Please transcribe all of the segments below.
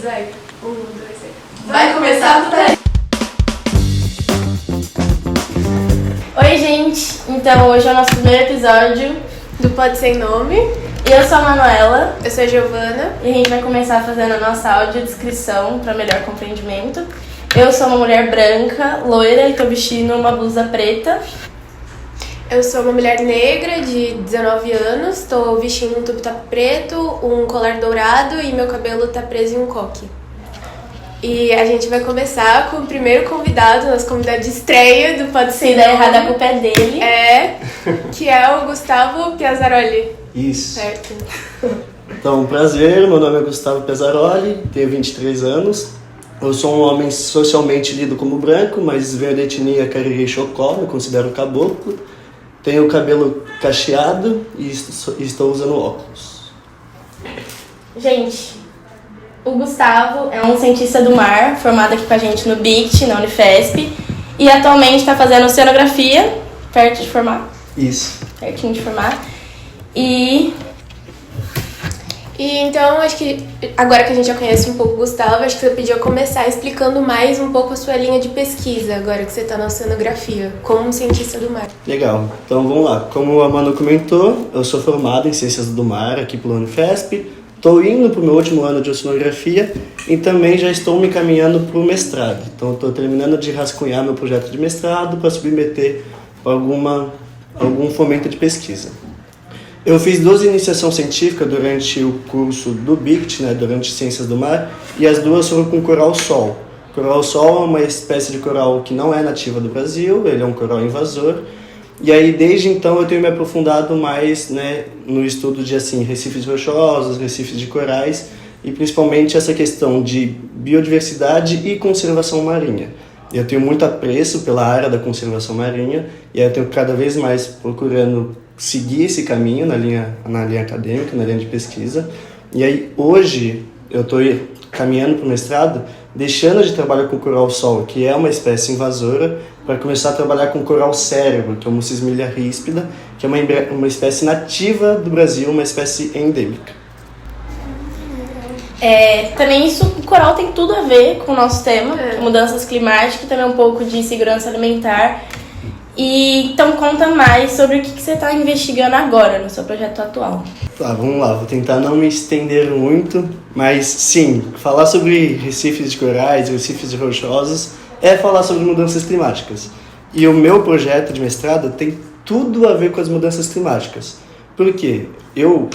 vai. 1, 2, 3. Vai começar tudo aí. Oi, gente! Então, hoje é o nosso primeiro episódio do Pode Sem Nome. Eu sou a Manuela. Eu sou a Giovana. E a gente vai começar fazendo a nossa audiodescrição para melhor compreendimento. Eu sou uma mulher branca, loira e tô vestindo uma blusa preta. Eu sou uma mulher negra de 19 anos, estou vestindo um tubo-top preto, um colar dourado e meu cabelo tá preso em um coque. E a gente vai começar com o primeiro convidado, nosso convidado de estreia do Pode Ser. Se der errado, a culpa é dele. Que é o Gustavo Piazzaroli. Isso. Certo. Então, prazer, meu nome é Gustavo Piazzaroli, tenho 23 anos. Eu sou um homem socialmente lido como branco, mas venho da etnia Cariri Chocó, me considero caboclo. Tenho o cabelo cacheado e estou usando óculos. Gente, o Gustavo é um cientista do mar, formado aqui com a gente no BICT, na Unifesp, e atualmente está fazendo oceanografia, perto de formar. Isso. Pertinho de formar. E então, acho que agora que a gente já conhece um pouco o Gustavo, acho que você podia começar explicando mais um pouco a sua linha de pesquisa, agora que você está na oceanografia, como cientista do mar. Legal. Então, vamos lá. Como a Manu comentou, eu sou formado em Ciências do Mar aqui pela Unifesp. Estou indo para o meu último ano de oceanografia e também já estou me caminhando para o mestrado. Então, estou terminando de rascunhar meu projeto de mestrado para submeter a algum fomento de pesquisa. Eu fiz 2 iniciação científica durante o curso do BICT, durante Ciências do Mar, e as 2 foram com coral-sol. Coral-sol é uma espécie de coral que não é nativa do Brasil, ele é um coral invasor. E aí, desde então, eu tenho me aprofundado mais no estudo de recifes rochosos, recifes de corais, e principalmente essa questão de biodiversidade e conservação marinha. Eu tenho muito apreço pela área da conservação marinha, e aí eu tenho cada vez mais procurando seguir esse caminho na linha acadêmica, na linha de pesquisa. E aí, hoje, eu estou caminhando para o mestrado, deixando de trabalhar com coral-sol, que é uma espécie invasora, para começar a trabalhar com coral-cérebro, que é uma Mucismilia ríspida, que é uma espécie nativa do Brasil, uma espécie endêmica. Também o coral tem tudo a ver com o nosso tema, mudanças climáticas e também um pouco de segurança alimentar. E então conta mais sobre o que você está investigando agora no seu projeto atual. Tá, vamos lá, vou tentar não me estender muito, mas sim, falar sobre recifes de corais, recifes rochosos, é falar sobre mudanças climáticas. E o meu projeto de mestrado tem tudo a ver com as mudanças climáticas. Por quê? O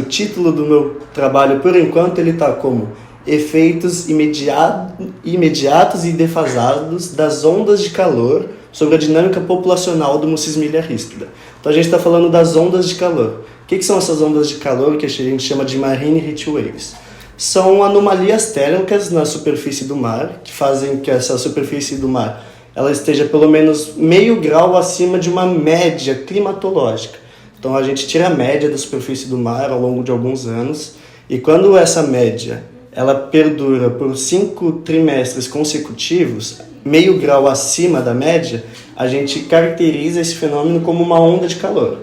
título do meu trabalho, por enquanto, ele está como efeitos imediatos e defasados das ondas de calor sobre a dinâmica populacional do Mucismilia ríspida. Então a gente está falando das ondas de calor. O que são essas ondas de calor que a gente chama de marine heat waves? São anomalias térmicas na superfície do mar, que fazem que essa superfície do mar ela esteja pelo menos meio grau acima de uma média climatológica. Então a gente tira a média da superfície do mar ao longo de alguns anos, e quando essa média ela perdura por 5 trimestres consecutivos, meio grau acima da média, a gente caracteriza esse fenômeno como uma onda de calor.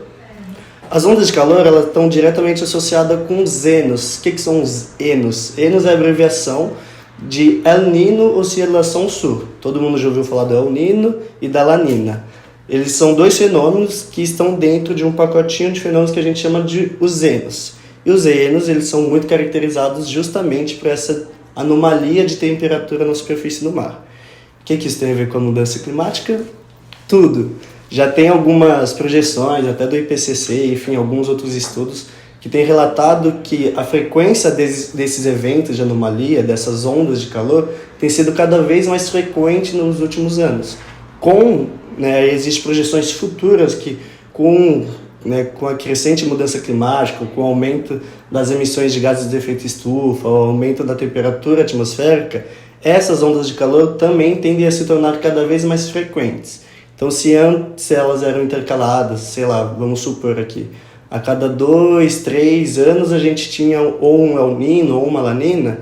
As ondas de calor elas estão diretamente associadas com os enos. O que são os enos? Enos é a abreviação de El Niño, oscilação sul. Todo mundo já ouviu falar do El Niño e da La Niña. Eles são 2 fenômenos que estão dentro de um pacotinho de fenômenos que a gente chama de os enos. E os enos eles são muito caracterizados justamente por essa anomalia de temperatura na superfície do mar. O que isso tem a ver com a mudança climática? Tudo. Já tem algumas projeções, até do IPCC, enfim, alguns outros estudos, que têm relatado que a frequência desses eventos de anomalia, dessas ondas de calor, tem sido cada vez mais frequente nos últimos anos. Existem projeções futuras que, com a crescente mudança climática, com o aumento das emissões de gases de efeito estufa, o aumento da temperatura atmosférica, essas ondas de calor também tendem a se tornar cada vez mais frequentes. Então, se antes elas eram intercaladas, vamos supor aqui, a cada 2, 3 anos a gente tinha ou um El Niño ou uma La Niña,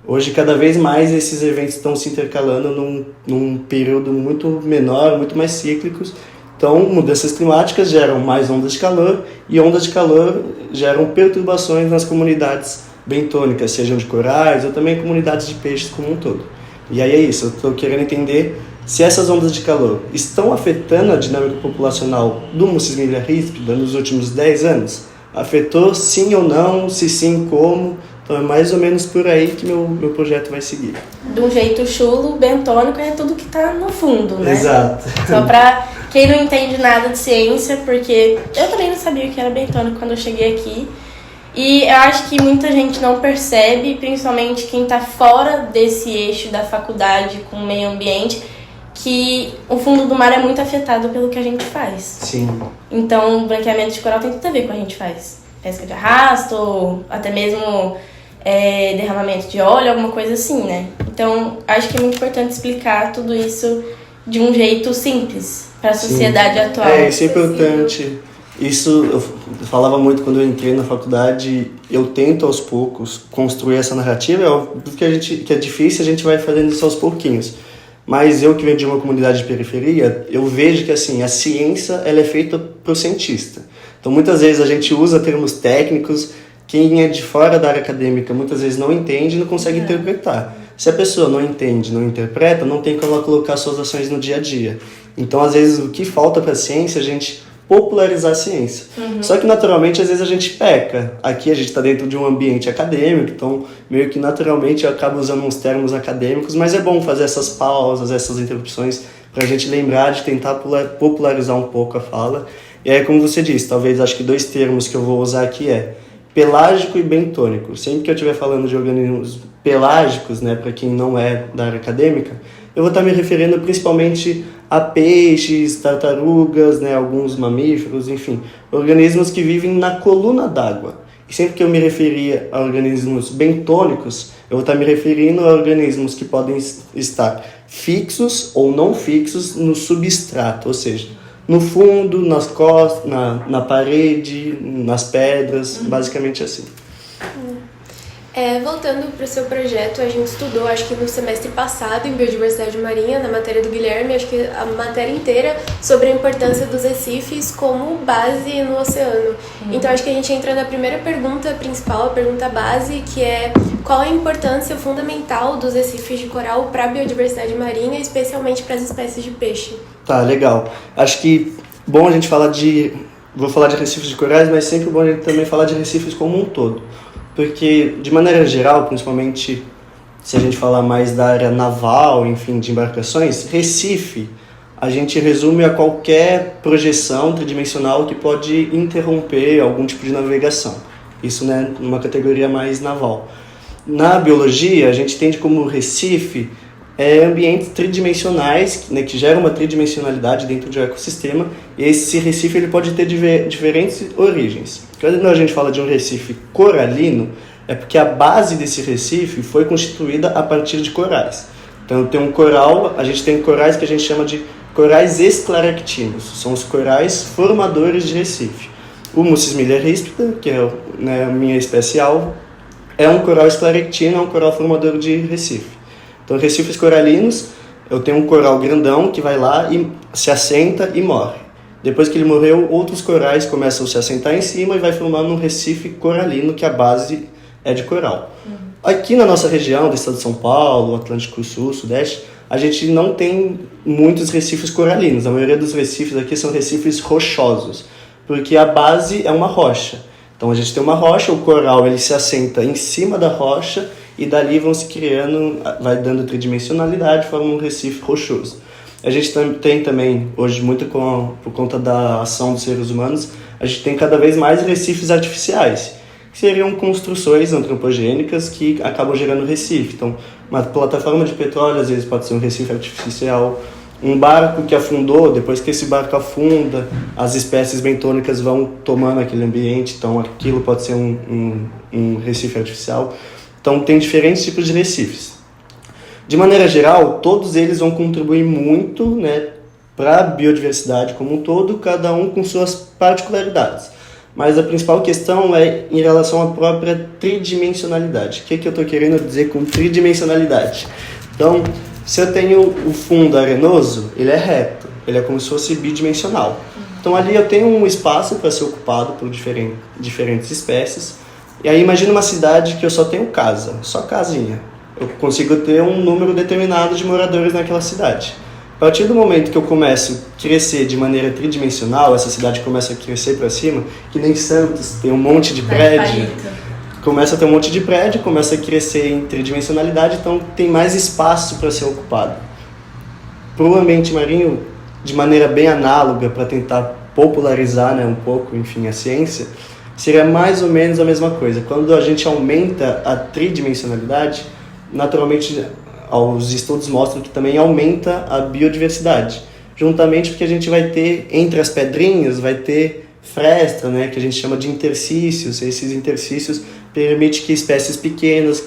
hoje cada vez mais esses eventos estão se intercalando num período muito menor, muito mais cíclicos. Então, mudanças climáticas geram mais ondas de calor e ondas de calor geram perturbações nas comunidades bentônicas, sejam de corais ou também comunidades de peixes como um todo. E aí é isso, eu estou querendo entender se essas ondas de calor estão afetando a dinâmica populacional do Mucismília ríspida nos últimos 10 anos. Afetou sim ou não? Se sim, como? Então é mais ou menos por aí que meu projeto vai seguir. De um jeito chulo, bentônico é tudo que tá no fundo, né? Exato. Só pra quem não entende nada de ciência, porque eu também não sabia o que era bentônico quando eu cheguei aqui. E eu acho que muita gente não percebe, principalmente quem tá fora desse eixo da faculdade com o meio ambiente, que o fundo do mar é muito afetado pelo que a gente faz. Sim. Então, o branqueamento de coral tem tudo a ver com o que a gente faz. Pesca de arrasto, ou até mesmo derramamento de óleo, alguma coisa assim, né? Então, acho que é muito importante explicar tudo isso de um jeito simples para a sociedade atual. Isso é importante. Isso eu falava muito quando eu entrei na faculdade. Eu tento aos poucos construir essa narrativa. É óbvio que é difícil, a gente vai fazendo isso aos pouquinhos. Mas eu que venho de uma comunidade de periferia, eu vejo que assim, a ciência ela é feita para o cientista. Então muitas vezes a gente usa termos técnicos, quem é de fora da área acadêmica muitas vezes não entende e não consegue interpretar. Se a pessoa não entende, não interpreta, não tem como ela colocar suas ações no dia a dia. Então às vezes o que falta para a ciência é a gente popularizar a ciência. Só que naturalmente às vezes a gente peca. Aqui a gente está dentro de um ambiente acadêmico, então meio que naturalmente eu acabo usando uns termos acadêmicos, mas é bom fazer essas pausas, essas interrupções para a gente lembrar de tentar popularizar um pouco a fala. E aí, como você disse, talvez acho que 2 termos que eu vou usar aqui é pelágico e bentônico. Sempre que eu estiver falando de organismos pelágicos, né, para quem não é da área acadêmica, eu vou estar me referindo principalmente a peixes, tartarugas, né, alguns mamíferos, enfim, organismos que vivem na coluna d'água. E sempre que eu me referir a organismos bentônicos, eu vou estar me referindo a organismos que podem estar fixos ou não fixos no substrato, ou seja, no fundo, nas costas, na parede, nas pedras, basicamente assim. Voltando para o seu projeto, a gente estudou, acho que no semestre passado, em Biodiversidade Marinha, na matéria do Guilherme, acho que a matéria inteira sobre a importância dos recifes como base no oceano. Então, acho que a gente entra na primeira pergunta principal, a pergunta base, que é qual a importância fundamental dos recifes de coral para a biodiversidade marinha, especialmente para as espécies de peixe? Tá, legal. Acho que bom a gente falar vou falar de recifes de corais, mas sempre bom a gente também falar de recifes como um todo. Porque, de maneira geral, principalmente se a gente falar mais da área naval, enfim, de embarcações, Recife a gente resume a qualquer projeção tridimensional que pode interromper algum tipo de navegação. Isso, né, numa categoria mais naval. Na biologia, a gente entende como Recife ambientes tridimensionais, né, que geram uma tridimensionalidade dentro de um ecossistema, e esse recife ele pode ter diferentes origens. Quando a gente fala de um recife coralino, é porque a base desse recife foi constituída a partir de corais. Então tem um coral, a gente tem corais que a gente chama de corais esclaractinos, são os corais formadores de recife. O Mucismília ríspida, que é, né, a minha espécie-alvo, é um coral esclaractino, é um coral formador de recife. Então, recifes coralinos, eu tenho um coral grandão que vai lá e se assenta e morre. Depois que ele morreu, outros corais começam a se assentar em cima e vai formando um recife coralino, que a base é de coral. Aqui na nossa região, do estado de São Paulo, Atlântico Sul, Sudeste, a gente não tem muitos recifes coralinos. A maioria dos recifes aqui são recifes rochosos, porque a base é uma rocha. Então, a gente tem uma rocha, o coral ele se assenta em cima da rocha, e dali vão se criando, vai dando tridimensionalidade, forma um recife rochoso. A gente tem também, hoje, muito por conta da ação dos seres humanos, a gente tem cada vez mais recifes artificiais, que seriam construções antropogênicas que acabam gerando recife. Então, uma plataforma de petróleo, às vezes, pode ser um recife artificial. Um barco que afundou, depois que esse barco afunda, as espécies bentônicas vão tomando aquele ambiente, então aquilo pode ser um recife artificial. Então, tem diferentes tipos de recifes. De maneira geral, todos eles vão contribuir muito, né, para a biodiversidade como um todo, cada um com suas particularidades. Mas a principal questão é em relação à própria tridimensionalidade. O que eu estou querendo dizer com tridimensionalidade? Então, se eu tenho o fundo arenoso, ele é reto, ele é como se fosse bidimensional. Então, ali eu tenho um espaço para ser ocupado por diferentes espécies. E aí imagina uma cidade que eu só tenho casa, só casinha. Eu consigo ter um número determinado de moradores naquela cidade. A partir do momento que eu começo a crescer de maneira tridimensional, essa cidade começa a crescer para cima, que nem Santos, tem um monte de prédio. Começa a ter um monte de prédio, começa a crescer em tridimensionalidade, então tem mais espaço para ser ocupado. Para o ambiente marinho, de maneira bem análoga, para tentar popularizar, né, um pouco, enfim, a ciência, seria mais ou menos a mesma coisa. Quando a gente aumenta a tridimensionalidade, naturalmente os estudos mostram que também aumenta a biodiversidade. Juntamente porque a gente vai ter, entre as pedrinhas, vai ter fresta, né, que a gente chama de interstícios. Esses interstícios permitem que espécies pequenas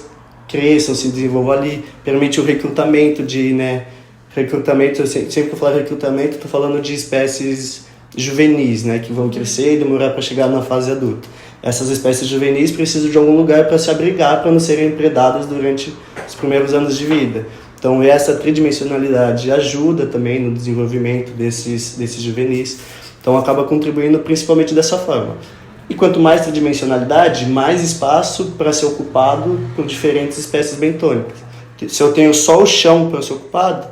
cresçam, se desenvolvam ali, permite o recrutamento de, né, sempre que eu falar recrutamento, estou falando de espécies juvenis, né, que vão crescer e demorar para chegar na fase adulta. Essas espécies juvenis precisam de algum lugar para se abrigar, para não serem predadas durante os primeiros anos de vida. Então essa tridimensionalidade ajuda também no desenvolvimento desses juvenis. Então acaba contribuindo principalmente dessa forma. E quanto mais tridimensionalidade, mais espaço para ser ocupado por diferentes espécies bentônicas. Se eu tenho só o chão para ser ocupado,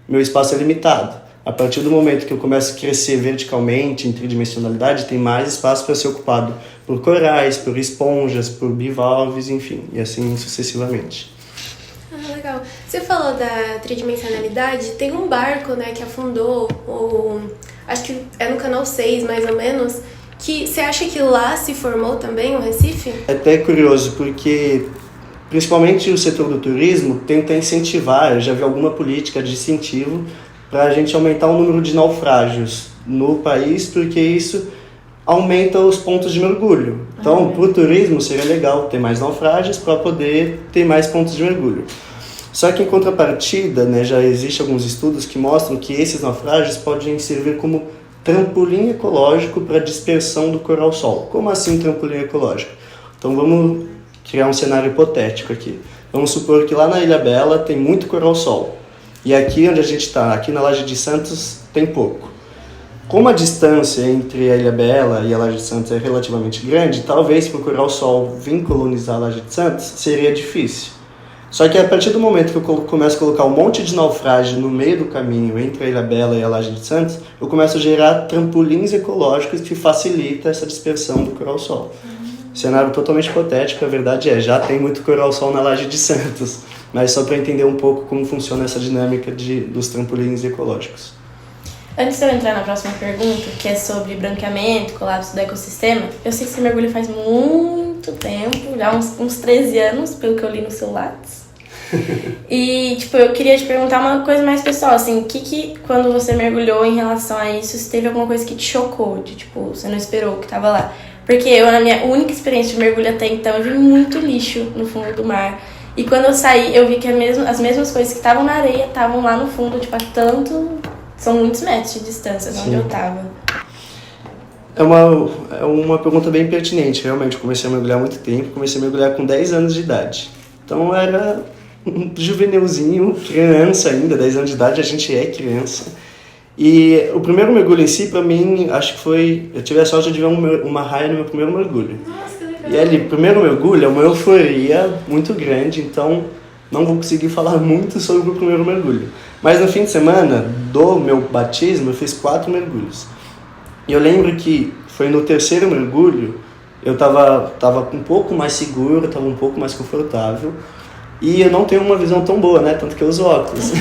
meu espaço é limitado. A partir do momento que eu começo a crescer verticalmente, em tridimensionalidade, tem mais espaço para ser ocupado por corais, por esponjas, por bivalves, enfim, e assim sucessivamente. Ah, legal. Você falou da tridimensionalidade, tem um barco, né, que afundou, acho que é no canal 6, mais ou menos, que você acha que lá se formou também um Recife? É até curioso, porque principalmente o setor do turismo tenta incentivar, eu já vi alguma política de incentivo para a gente aumentar o número de naufrágios no país, porque isso aumenta os pontos de mergulho. Então, para o turismo seria legal ter mais naufrágios para poder ter mais pontos de mergulho. Só que em contrapartida, né, já existem alguns estudos que mostram que esses naufrágios podem servir como trampolim ecológico para a dispersão do coral-sol. Como assim trampolim ecológico? Então vamos criar um cenário hipotético aqui. Vamos supor que lá na Ilhabela tem muito coral-sol. E aqui onde a gente está, aqui na Laje de Santos, tem pouco. Como a distância entre a Ilhabela e a Laje de Santos é relativamente grande, talvez para o coral-sol vir colonizar a Laje de Santos seria difícil. Só que a partir do momento que eu começo a colocar um monte de naufrágio no meio do caminho entre a Ilhabela e a Laje de Santos, eu começo a gerar trampolins ecológicos que facilitam essa dispersão do coral-sol. Cenário totalmente hipotético, a verdade é, já tem muito coral-sol na Laje de Santos, mas só para entender um pouco como funciona essa dinâmica dos trampolins ecológicos. Antes de eu entrar na próxima pergunta, que é sobre branqueamento, colapso do ecossistema, eu sei que você mergulha faz muito tempo, já uns 13 anos, pelo que eu li no seu Lattes. E, eu queria te perguntar uma coisa mais pessoal, assim, quando você mergulhou em relação a isso, se teve alguma coisa que te chocou, você não esperou que tava lá? Porque eu, na minha única experiência de mergulho até então, eu vi muito lixo no fundo do mar. E quando eu saí, eu vi que as mesmas coisas que estavam na areia estavam lá no fundo, são muitos metros de distância de onde eu tava. É uma pergunta bem pertinente, realmente. Eu comecei a mergulhar há muito tempo, comecei a mergulhar com 10 anos de idade. Então eu era um juvenilzinho, criança ainda, 10 anos de idade, a gente é criança. E o primeiro mergulho em si, pra mim, acho que foi... Eu tive a sorte de ver uma raia no meu primeiro mergulho. Nossa, que legal. E ali, o primeiro mergulho é uma euforia muito grande, então não vou conseguir falar muito sobre o primeiro mergulho. Mas no fim de semana do meu batismo, eu fiz 4 mergulhos. E eu lembro que foi no terceiro mergulho, eu tava um pouco mais seguro, tava um pouco mais confortável. E eu não tenho uma visão tão boa, né? Tanto que eu uso óculos.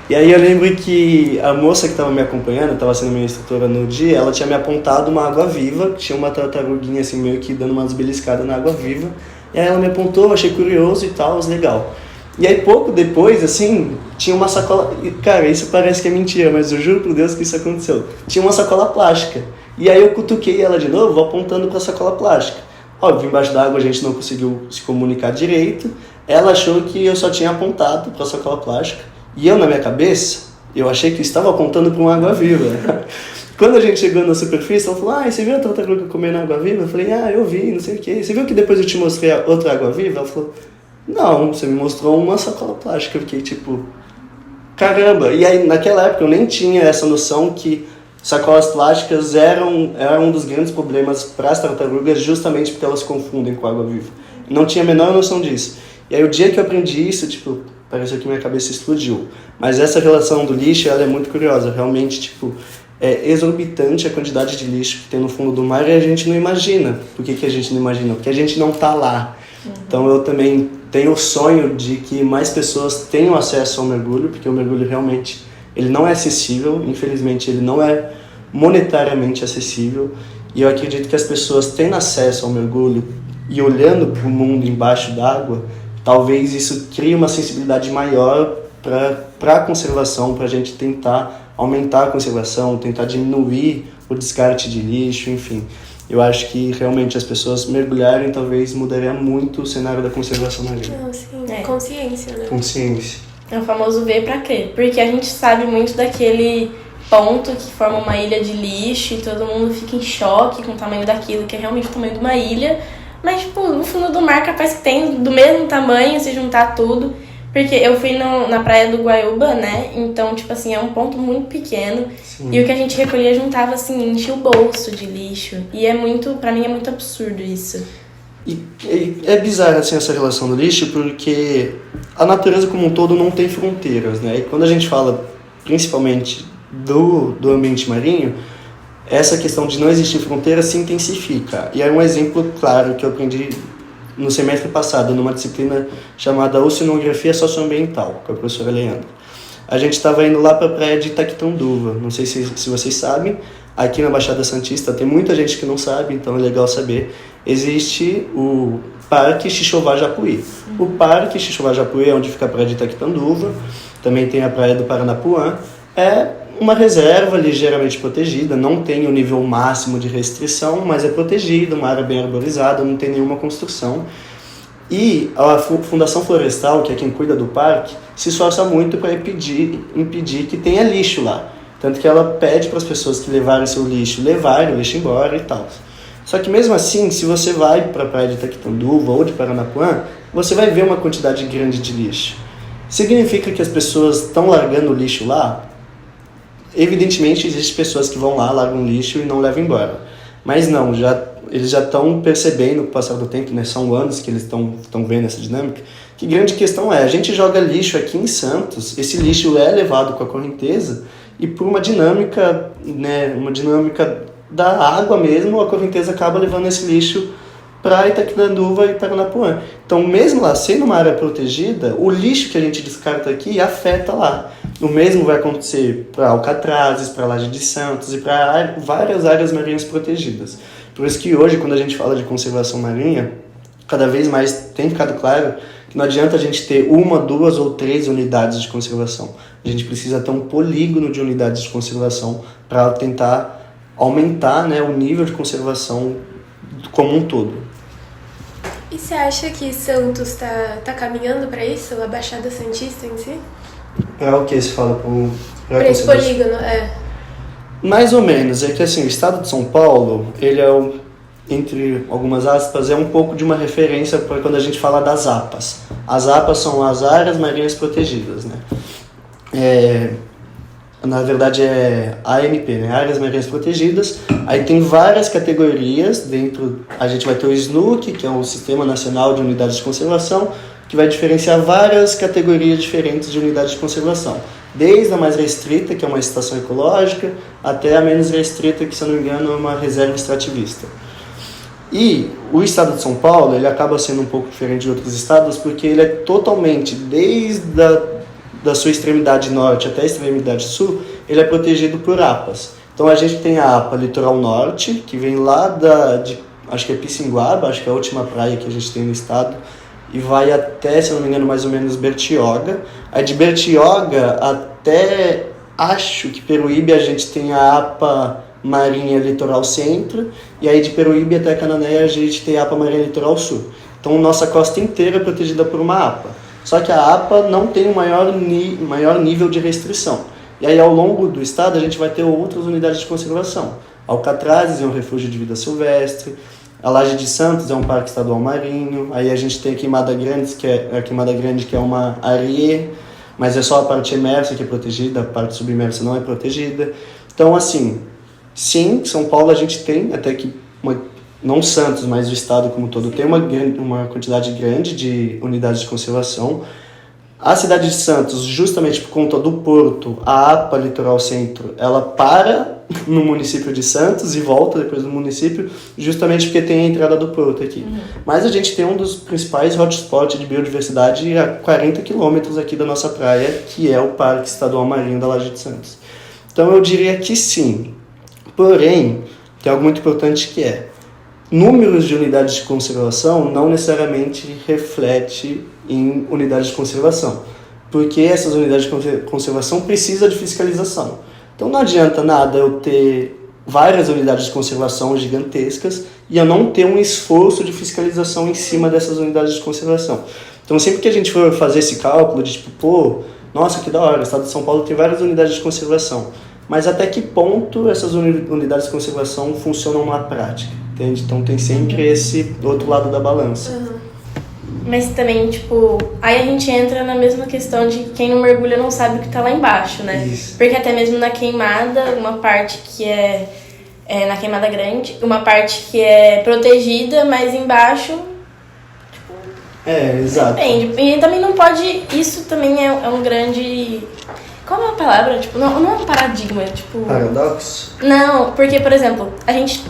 E aí eu lembro que a moça que estava me acompanhando, estava sendo minha instrutora no dia, ela tinha me apontado uma água-viva, tinha uma tartaruguinha assim meio que dando umas beliscadas na água-viva. E aí ela me apontou, achei curioso e tal, legal. E aí pouco depois, assim, tinha uma sacola... Cara, isso parece que é mentira, mas eu juro por Deus que isso aconteceu. Tinha uma sacola plástica. E aí eu cutuquei ela de novo, apontando para a sacola plástica. Óbvio, embaixo d'água a gente não conseguiu se comunicar direito. Ela achou que eu só tinha apontado para a sacola plástica. E eu, na minha cabeça, eu achei que eu estava apontando para uma água-viva. Quando a gente chegou na superfície, ela falou, você viu a tartaruga comendo água-viva? Eu falei, eu vi, não sei o quê. Você viu que depois eu te mostrei outra água-viva? Ela falou, não, você me mostrou uma sacola plástica. Eu fiquei tipo, caramba. E aí, naquela época, eu nem tinha essa noção que Sacolas plásticas eram um dos grandes problemas para as tartarugas, justamente porque elas confundem com água viva. Não tinha a menor noção disso. E aí o dia que eu aprendi isso, tipo, pareceu que minha cabeça explodiu. Mas essa relação do lixo, ela é muito curiosa. Realmente, tipo, é exorbitante a quantidade de lixo que tem no fundo do mar e a gente não imagina. Por que a gente não imagina? Porque a gente não está lá. Então eu também tenho o sonho de que mais pessoas tenham acesso ao mergulho, porque o mergulho realmente ele não é acessível, infelizmente ele não é monetariamente acessível, e eu acredito que as pessoas tendo acesso ao mergulho e olhando para o mundo embaixo d'água, talvez isso crie uma sensibilidade maior para a conservação, para a gente tentar aumentar a conservação, tentar diminuir o descarte de lixo, enfim. Eu acho que realmente as pessoas mergulharem talvez mudaria muito o cenário da conservação marinha. Não, sim. Consciência, né? Consciência. É o famoso ver pra quê? Porque a gente sabe muito daquele ponto que forma uma ilha de lixo e todo mundo fica em choque com o tamanho daquilo, que é realmente o tamanho de uma ilha. Mas, tipo, no fundo do mar capaz que tem do mesmo tamanho, se juntar tudo. Porque eu fui na praia do Guaiúba, né? Então, tipo assim, é um ponto muito pequeno. Sim. E o que a gente recolhia juntava, assim, enchia o bolso de lixo. E é muito, pra mim é muito absurdo isso. E é bizarro, assim, essa relação do lixo, porque a natureza como um todo não tem fronteiras, né? E quando a gente fala, principalmente, do ambiente marinho, essa questão de não existir fronteira se intensifica. E é um exemplo claro que eu aprendi no semestre passado, numa disciplina chamada Oceanografia Socioambiental, com a professora Leandra. A gente estava indo lá para a praia de Itaquitanduva, não sei se vocês sabem, aqui na Baixada Santista tem muita gente que não sabe, então é legal saber. Existe o Parque Xixová-Japuí. O Parque Xixová-Japuí é onde fica a praia de Itaquitanduva, também tem a praia do Paranapuã. É uma reserva ligeiramente protegida, não tem o nível máximo de restrição, mas é protegida, uma área bem arborizada, não tem nenhuma construção. E a Fundação Florestal, que é quem cuida do parque, se esforça muito para impedir que tenha lixo lá. Tanto que ela pede para as pessoas que levarem seu lixo, levarem o lixo embora e tal. Só que mesmo assim, se você vai para a praia de Itaquitanduva ou de Paranapuã, você vai ver uma quantidade grande de lixo. Significa que as pessoas estão largando o lixo lá? Evidentemente, existem pessoas que vão lá, largam lixo e não levam embora. Mas não, eles já estão percebendo com o passar do tempo, né, são anos que eles estão vendo essa dinâmica, que grande questão é, a gente joga lixo aqui em Santos, esse lixo é levado com a correnteza e por uma dinâmica, né, da água mesmo, a correnteza acaba levando esse lixo para Itaquitanduva e Paranapuã. Então, mesmo lá sendo uma área protegida, o lixo que a gente descarta aqui afeta lá. O mesmo vai acontecer para Alcatrazes, para Laje de Santos e para várias áreas marinhas protegidas. Por isso que hoje, quando a gente fala de conservação marinha, cada vez mais tem ficado claro que não adianta a gente ter 1, 2 ou 3 unidades de conservação. A gente precisa ter um polígono de unidades de conservação para tentar aumentar, né, o nível de conservação como um todo. E você acha que Santos tá caminhando para isso, a Baixada Santista em si? Para o que se fala? Para esse polígono, Mais ou menos. É que assim, o estado de São Paulo, ele é, entre algumas aspas, é um pouco de uma referência para quando a gente fala das APAs. As APAs são as áreas marinhas protegidas, né? Na verdade é AMP, né? Áreas Marinhas Protegidas. Aí tem várias categorias dentro. A gente vai ter o SNUC, que é o Sistema Nacional de Unidades de Conservação, que vai diferenciar várias categorias diferentes de unidades de conservação. Desde a mais restrita, que é uma estação ecológica, até a menos restrita, que, se eu não me engano, é uma reserva extrativista. E o estado de São Paulo, ele acaba sendo um pouco diferente de outros estados, porque ele é totalmente, desde da sua extremidade norte até a extremidade sul, ele é protegido por APAs. Então a gente tem a APA Litoral Norte, que vem lá acho que é Pissinguaba, acho que é a última praia que a gente tem no estado, e vai até, se não me engano, mais ou menos Bertioga. Aí de Bertioga até, acho que Peruíbe, a gente tem a APA Marinha Litoral Centro, e aí de Peruíbe até Cananéia a gente tem a APA Marinha Litoral Sul. Então nossa costa inteira é protegida por uma APA. Só que a APA não tem um maior nível de restrição. E aí, ao longo do estado, a gente vai ter outras unidades de conservação. Alcatrazes é um refúgio de vida silvestre, a Laje de Santos é um parque estadual marinho, aí a gente tem a Queimada Grande, que é uma areia, mas é só a parte emersa que é protegida, a parte submersa não é protegida. Então, assim, Sim, São Paulo a gente tem até que, não Santos, mas o estado como um todo, tem uma quantidade grande de unidades de conservação. A cidade de Santos, justamente por conta do porto, a APA Litoral Centro, ela para no município de Santos e volta depois no município, justamente porque tem a entrada do porto aqui. Mas a gente tem um dos principais hotspots de biodiversidade a 40 quilômetros aqui da nossa praia, que é o Parque Estadual Marinho da Laje de Santos. Então eu diria que sim. Porém, tem algo muito importante que é: números de unidades de conservação não necessariamente reflete em unidades de conservação, porque essas unidades de conservação precisam de fiscalização. Então não adianta nada eu ter várias unidades de conservação gigantescas e eu não ter um esforço de fiscalização em cima dessas unidades de conservação. Então sempre que a gente for fazer esse cálculo de tipo, nossa, que da hora, o estado de São Paulo tem várias unidades de conservação, mas até que ponto essas unidades de conservação funcionam na prática, entende? Então tem sempre esse outro lado da balança. Mas também, tipo, aí a gente entra na mesma questão de quem não mergulha não sabe o que tá lá embaixo, né? Isso. Porque até mesmo na queimada, uma parte que é na queimada grande, uma parte que é protegida, mas embaixo, Exato. depende. E também não pode, isso também é um grande... Qual é a palavra? Tipo, não é um paradigma, tipo... Paradoxo? Não, porque, por exemplo, a gente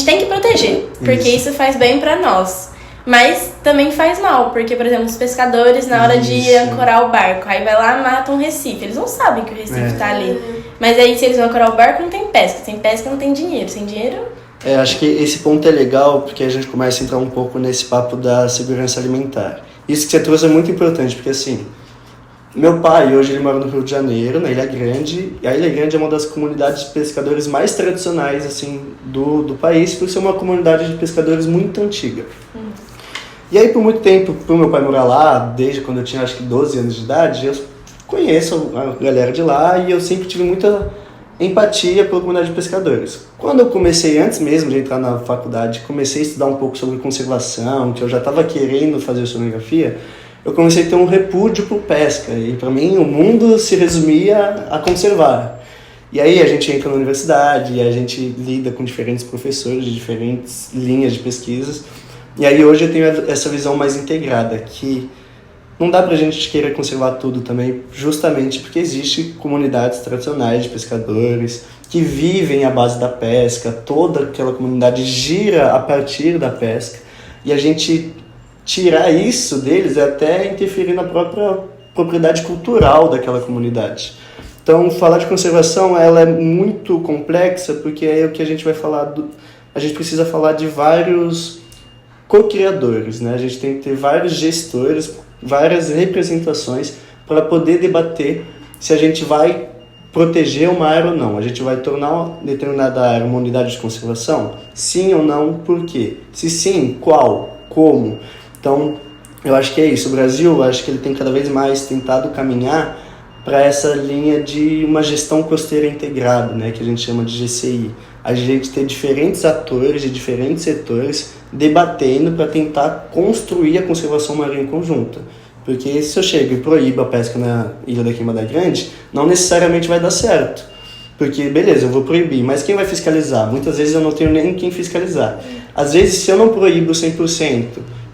tem que proteger, porque isso faz bem pra nós. Mas também faz mal, porque, por exemplo, os pescadores, na hora de ancorar o barco, aí vai lá e mata um recife. Eles não sabem que o recife tá ali. Mas aí, se eles vão ancorar o barco, não tem pesca. Sem pesca, não tem dinheiro. Sem dinheiro... Acho que esse ponto é legal, porque a gente começa a entrar um pouco nesse papo da segurança alimentar. Isso que você trouxe é muito importante, porque assim... Meu pai, hoje, ele mora no Rio de Janeiro, na Ilha Grande, e a Ilha Grande é uma das comunidades de pescadores mais tradicionais, assim, do país, por ser uma comunidade de pescadores muito antiga. E aí, por muito tempo, por meu pai morar lá, desde quando eu tinha, acho que 12 anos de idade, eu conheço a galera de lá e eu sempre tive muita empatia pela comunidade de pescadores. Quando eu comecei, antes mesmo de entrar na faculdade, comecei a estudar um pouco sobre conservação, que eu já estava querendo fazer oceanografia, eu comecei a ter um repúdio por pesca, e para mim o mundo se resumia a conservar. E aí a gente entra na universidade, e a gente lida com diferentes professores de diferentes linhas de pesquisas, e aí hoje eu tenho essa visão mais integrada, que não dá pra gente querer conservar tudo também, justamente porque existe comunidades tradicionais de pescadores que vivem à base da pesca, toda aquela comunidade gira a partir da pesca, e a gente tirar isso deles é até interferir na própria propriedade cultural daquela comunidade. Então, falar de conservação, ela é muito complexa, porque é o que a gente vai falar, a gente precisa falar de vários co-criadores, né? A gente tem que ter vários gestores, várias representações para poder debater se a gente vai proteger uma área ou não. A gente vai tornar uma determinada área uma unidade de conservação? Sim ou não? Por quê? Se sim, qual? Como? Então, eu acho que é isso. O Brasil, eu acho que ele tem cada vez mais tentado caminhar para essa linha de uma gestão costeira integrada, né, que a gente chama de GCI. A gente ter diferentes atores de diferentes setores debatendo para tentar construir a conservação marinha conjunta. Porque se eu chego e proíbo a pesca na Ilha da Queimada Grande, não necessariamente vai dar certo. Porque, beleza, eu vou proibir, mas quem vai fiscalizar? Muitas vezes eu não tenho nem quem fiscalizar. Às vezes, se eu não proíbo 100%,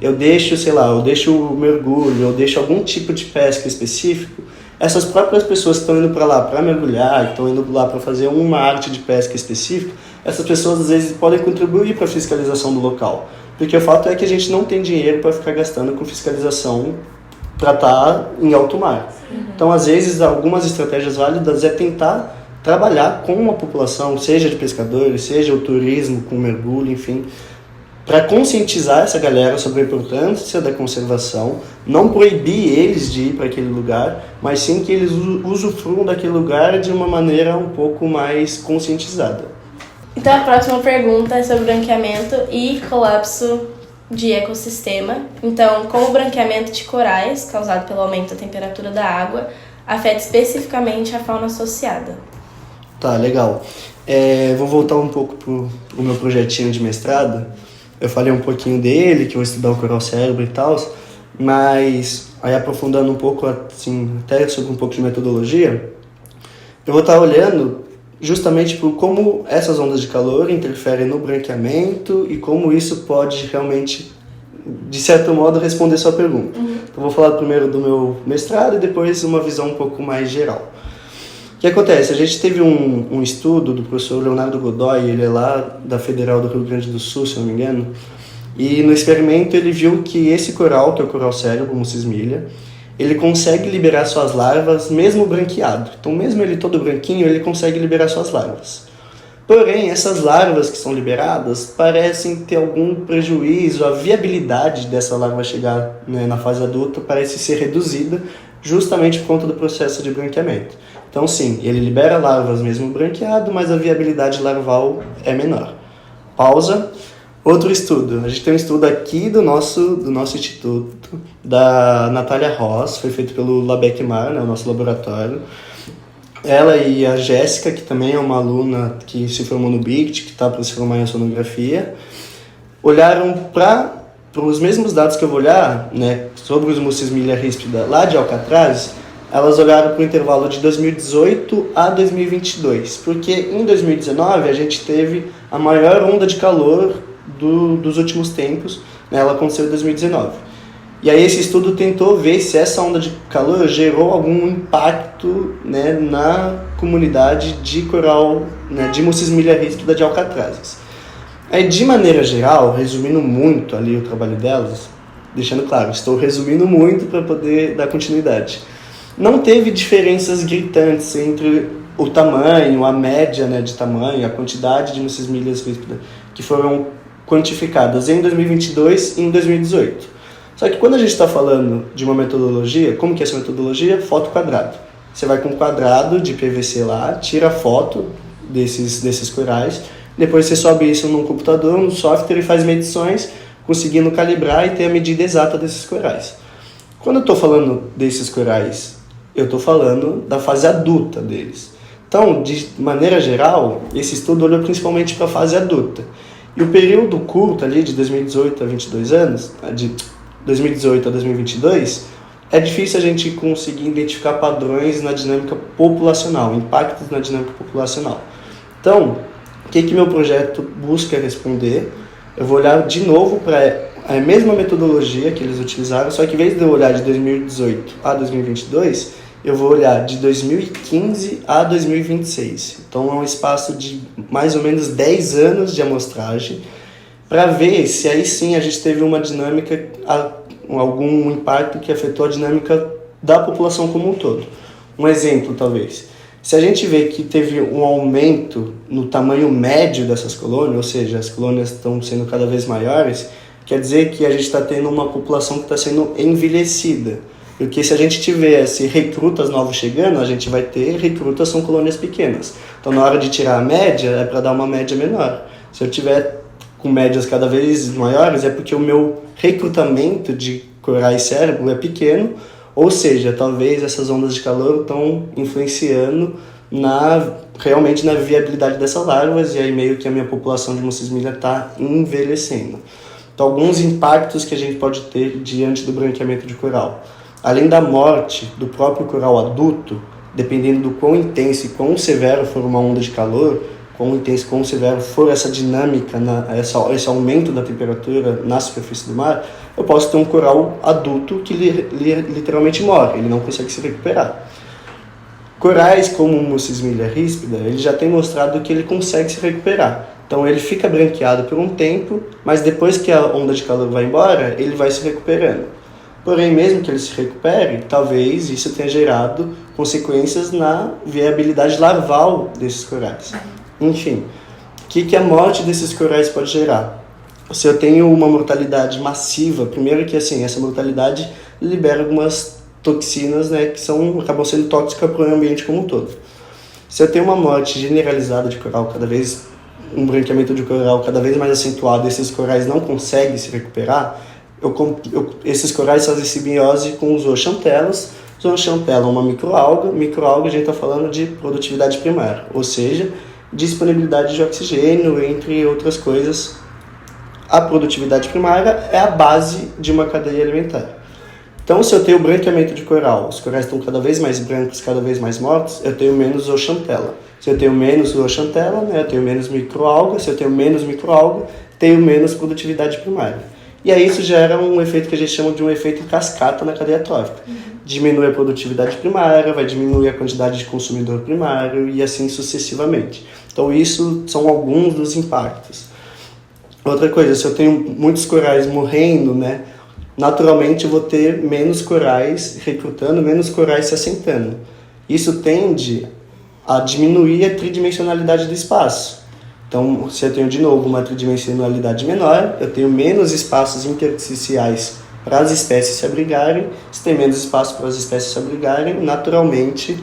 eu deixo, sei lá, eu deixo o mergulho, eu deixo algum tipo de pesca específico, essas próprias pessoas que estão indo para lá para mergulhar, que estão indo lá para fazer uma arte de pesca específica, essas pessoas às vezes podem contribuir para a fiscalização do local. Porque o fato é que a gente não tem dinheiro para ficar gastando com fiscalização para estar em alto mar. Então, às vezes, algumas estratégias válidas é tentar trabalhar com a população, seja de pescadores, seja o turismo com mergulho, enfim, para conscientizar essa galera sobre a importância da conservação, não proibir eles de ir para aquele lugar, mas sim que eles usufruam daquele lugar de uma maneira um pouco mais conscientizada. Então a próxima pergunta é sobre branqueamento e colapso de ecossistema. Então, como o branqueamento de corais, causado pelo aumento da temperatura da água, afeta especificamente a fauna associada? Tá, legal. Vou voltar um pouco pro meu projetinho de mestrado. Eu falei um pouquinho dele, que eu vou estudar o coral cérebro e tal, mas aí aprofundando um pouco, assim, até sobre um pouco de metodologia, eu vou estar olhando justamente por como essas ondas de calor interferem no branqueamento e como isso pode realmente, de certo modo, responder sua pergunta. Então, vou falar primeiro do meu mestrado e depois uma visão um pouco mais geral. O que acontece? A gente teve um estudo do professor Leonardo Godoy, ele é lá da Federal do Rio Grande do Sul, se não me engano, e no experimento ele viu que esse coral, que é o coral cérebro, Muscis milia, ele consegue liberar suas larvas mesmo branqueado. Então, mesmo ele todo branquinho, ele consegue liberar suas larvas. Porém, essas larvas que são liberadas parecem ter algum prejuízo, a viabilidade dessa larva chegar, né, na fase adulta parece ser reduzida justamente por conta do processo de branqueamento. Então, sim, ele libera larvas mesmo branqueado, mas a viabilidade larval é menor. Pausa. Outro estudo. A gente tem um estudo aqui do nosso instituto, da Natália Ross, foi feito pelo Labec Mar, né, o nosso laboratório. Ela e a Jéssica, que também é uma aluna que se formou no BICT, que está para se formar em sonografia, olharam para os mesmos dados que eu vou olhar, né, sobre os Muscis milia ríspida lá de Alcatraz. Elas olharam para o intervalo de 2018 a 2022, porque em 2019 a gente teve a maior onda de calor dos últimos tempos, né, ela aconteceu em 2019. E aí esse estudo tentou ver se essa onda de calor gerou algum impacto, né, na comunidade de coral, né, de Muscis milia ríspida de Alcatrazes. Aí, de maneira geral, resumindo muito ali o trabalho delas, deixando claro, estou resumindo muito para poder dar continuidade. Não teve diferenças gritantes entre o tamanho, a média, né, de tamanho, a quantidade de Muscis milia ríspida que foram quantificadas em 2022 e em 2018. Só que quando a gente está falando de uma metodologia, como que é essa metodologia? Foto quadrado. Você vai com um quadrado de PVC lá, tira a foto desses corais, depois você sobe isso num computador, num software e faz medições, conseguindo calibrar e ter a medida exata desses corais. Quando eu estou falando desses corais, eu estou falando da fase adulta deles. Então, de maneira geral, esse estudo olhou principalmente para a fase adulta. E o período curto ali, de 2018 a 22 anos, de 2018 a 2022, é difícil a gente conseguir identificar padrões na dinâmica populacional, impactos na dinâmica populacional. Então, o que meu projeto busca responder? Eu vou olhar de novo para a mesma metodologia que eles utilizaram, só que em vez de eu olhar de 2018 a 2022, eu vou olhar de 2015 a 2026. Então é um espaço de mais ou menos 10 anos de amostragem, para ver se aí sim a gente teve uma dinâmica, algum impacto que afetou a dinâmica da população como um todo. Um exemplo, talvez. Se a gente vê que teve um aumento no tamanho médio dessas colônias, ou seja, as colônias estão sendo cada vez maiores, quer dizer que a gente está tendo uma população que está sendo envelhecida. Porque se a gente tivesse recrutas novos chegando, a gente vai ter recrutas, são colônias pequenas. Então, na hora de tirar a média, é para dar uma média menor. Se eu tiver com médias cada vez maiores, é porque o meu recrutamento de corais cérebro é pequeno, ou seja, talvez essas ondas de calor estão influenciando realmente na viabilidade dessas larvas, e aí meio que a minha população de Muscis milia está envelhecendo. Então, alguns impactos que a gente pode ter diante do branqueamento de coral. Além da morte do próprio coral adulto, dependendo do quão intenso e quão severo for uma onda de calor, quão intenso, quão severo for essa dinâmica, esse aumento da temperatura na superfície do mar, eu posso ter um coral adulto que literalmente morre, ele não consegue se recuperar. Corais como o Muscis milia ríspida, ele já tem mostrado que ele consegue se recuperar. Então ele fica branqueado por um tempo, mas depois que a onda de calor vai embora, ele vai se recuperando. Porém, mesmo que ele se recupere, talvez isso tenha gerado consequências na viabilidade larval desses corais. Enfim, o que a morte desses corais pode gerar? Se eu tenho uma mortalidade massiva, primeiro que assim, essa mortalidade libera algumas toxinas, né, que acabam sendo tóxicas para o ambiente como um todo. Se eu tenho uma morte generalizada de coral, um branqueamento de coral cada vez mais acentuado, esses corais não conseguem se recuperar, esses corais fazem simbiose com os zooxantelas. Zooxantela é uma microalga. Microalga a gente está falando de produtividade primária, ou seja, disponibilidade de oxigênio, entre outras coisas. A produtividade primária é a base de uma cadeia alimentar. Então, se eu tenho branqueamento de coral, os corais estão cada vez mais brancos, cada vez mais mortos, eu tenho menos zooxanthella. Se eu tenho menos zooxanthella, né, eu tenho menos microalga. Se eu tenho menos microalga, tenho menos produtividade primária. E aí isso gera um efeito que a gente chama de um efeito cascata na cadeia trófica. Diminui a produtividade primária, vai diminuir a quantidade de consumidor primário e assim sucessivamente. Então isso são alguns dos impactos. Outra coisa, se eu tenho muitos corais morrendo, né, naturalmente eu vou ter menos corais recrutando, menos corais se assentando. Isso tende a diminuir a tridimensionalidade do espaço. Então, se eu tenho de novo uma tridimensionalidade menor, eu tenho menos espaços intersticiais para as espécies se abrigarem. Se tem menos espaço para as espécies se abrigarem, naturalmente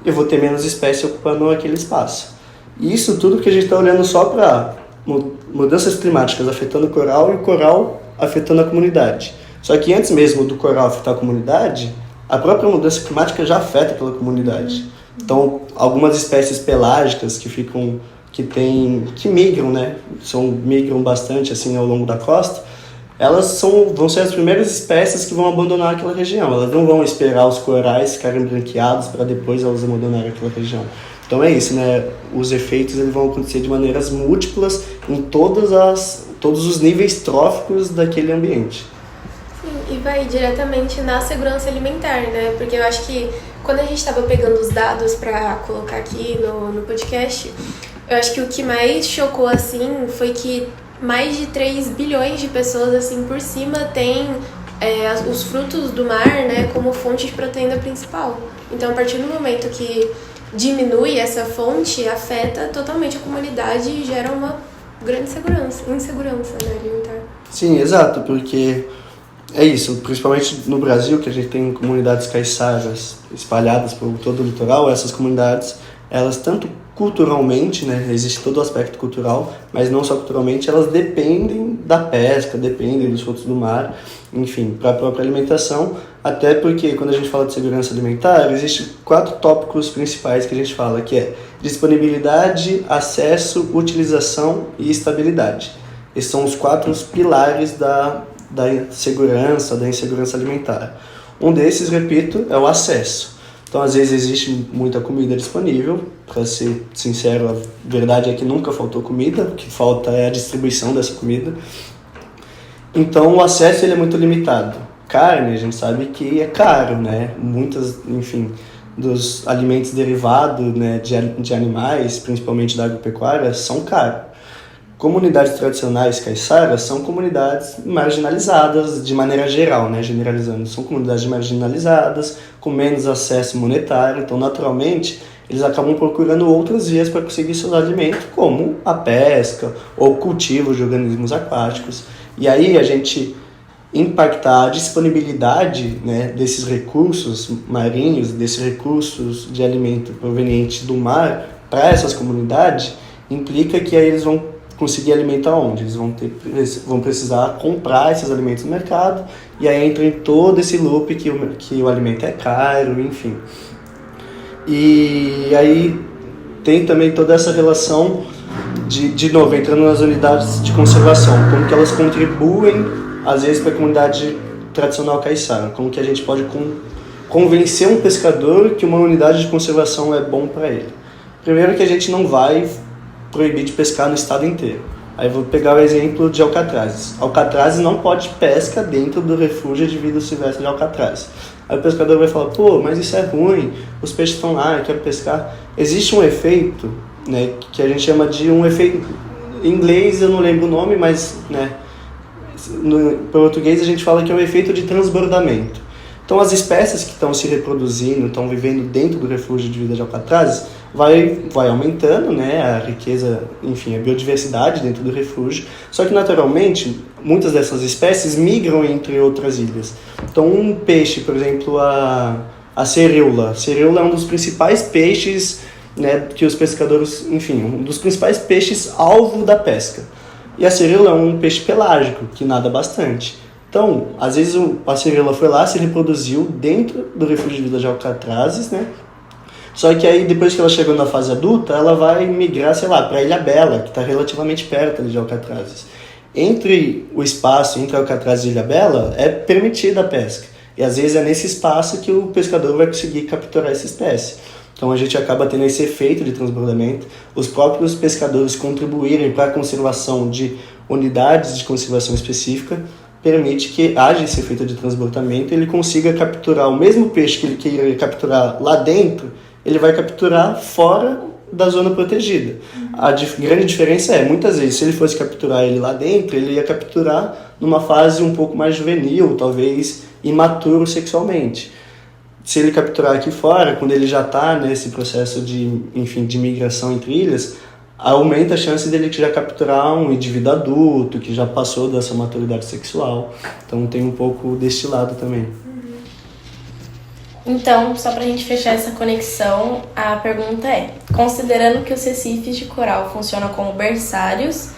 eu vou ter menos espécies ocupando aquele espaço. E isso tudo que a gente está olhando só para mudanças climáticas afetando o coral e o coral afetando a comunidade. Só que antes mesmo do coral afetar a comunidade, a própria mudança climática já afeta aquela comunidade. Então, algumas espécies pelágicas que migram, né? Migram bastante assim ao longo da costa, elas vão ser as primeiras espécies que vão abandonar aquela região. Elas não vão esperar os corais ficarem branqueados para depois elas abandonarem aquela região. Então é isso, né? Os efeitos eles vão acontecer de maneiras múltiplas em todos os níveis tróficos daquele ambiente. Sim, e vai diretamente na segurança alimentar, né? Porque eu acho que quando a gente estava pegando os dados para colocar aqui no podcast, eu acho que o que mais chocou, assim, foi que mais de 3 bilhões de pessoas, assim, por cima, têm os frutos do mar, né, como fonte de proteína principal. Então, a partir do momento que diminui essa fonte, afeta totalmente a comunidade e gera uma grande insegurança, né, alimentar. Sim, exato, porque é isso, principalmente no Brasil, que a gente tem comunidades caiçaras espalhadas por todo o litoral. Essas comunidades, elas tanto culturalmente, né, existe todo o aspecto cultural, mas não só culturalmente, elas dependem da pesca, dependem dos frutos do mar, enfim, para a própria alimentação, até porque quando a gente fala de segurança alimentar, existem 4 tópicos principais que a gente fala, que é disponibilidade, acesso, utilização e estabilidade. Esses são os 4 pilares da insegurança alimentar. Um desses, repito, é o acesso. Então, às vezes, existe muita comida disponível. Para ser sincero, a verdade é que nunca faltou comida. O que falta é a distribuição dessa comida. Então, o acesso ele é muito limitado. Carne, a gente sabe que é caro, né? Dos alimentos derivados, né, de animais, principalmente da agropecuária, são caros. Comunidades tradicionais caiçaras são comunidades marginalizadas de maneira geral, né, generalizando. São comunidades marginalizadas, com menos acesso monetário, então naturalmente eles acabam procurando outras vias para conseguir seus alimentos, como a pesca ou o cultivo de organismos aquáticos. E aí a gente impactar a disponibilidade, né, desses recursos marinhos, desses recursos de alimento provenientes do mar para essas comunidades, implica que aí eles vão conseguir alimentar onde? Eles vão precisar comprar esses alimentos no mercado, e aí entra em todo esse loop que o alimento é caro, enfim. E aí tem também toda essa relação de novo, entrando nas unidades de conservação, como que elas contribuem, às vezes, para a comunidade tradicional caiçara, como que a gente pode convencer um pescador que uma unidade de conservação é bom para ele. Primeiro que a gente não vai proibir de pescar no estado inteiro. Aí vou pegar o exemplo de alcatrazes. Alcatrazes não pode pesca dentro do refúgio de vida silvestre de alcatrazes. Aí o pescador vai falar, pô, mas isso é ruim, os peixes estão lá, eu quero pescar. Existe um efeito, né, que a gente chama de um efeito, em inglês eu não lembro o nome, mas, né, no português a gente fala que é um efeito de transbordamento. Então as espécies que estão se reproduzindo, estão vivendo dentro do refúgio de vida de alcatrazes, vai aumentando, né, a riqueza, enfim, a biodiversidade dentro do refúgio. Só que, naturalmente, muitas dessas espécies migram entre outras ilhas. Então, um peixe, por exemplo, a sereula. A sereula é um dos principais peixes, né, que os pescadores, enfim, um dos principais peixes alvo da pesca. E a sereula é um peixe pelágico, que nada bastante. Então, às vezes a sereula foi lá, se reproduziu dentro do refúgio de vida de alcatrazes, né? Só que aí, depois que ela chegou na fase adulta, ela vai migrar, sei lá, para Ilhabela, que está relativamente perto ali de Alcatrazes. Entre o espaço entre Alcatrazes e Ilhabela, é permitida a pesca. E às vezes é nesse espaço que o pescador vai conseguir capturar essa espécie. Então a gente acaba tendo esse efeito de transbordamento, os próprios pescadores contribuírem para a conservação de unidades de conservação específica, permite que haja esse efeito de transbordamento e ele consiga capturar o mesmo peixe que ele queria capturar lá dentro, ele vai capturar fora da zona protegida. A grande diferença é, muitas vezes, se ele fosse capturar ele lá dentro, ele ia capturar numa fase um pouco mais juvenil, talvez imaturo sexualmente. Se ele capturar aqui fora, quando ele já está nesse processo de migração entre ilhas, aumenta a chance dele já capturar um indivíduo adulto, que já passou dessa maturidade sexual. Então tem um pouco deste lado também. Então, só para a gente fechar essa conexão, a pergunta é: considerando que os recifes de coral funcionam como berçários,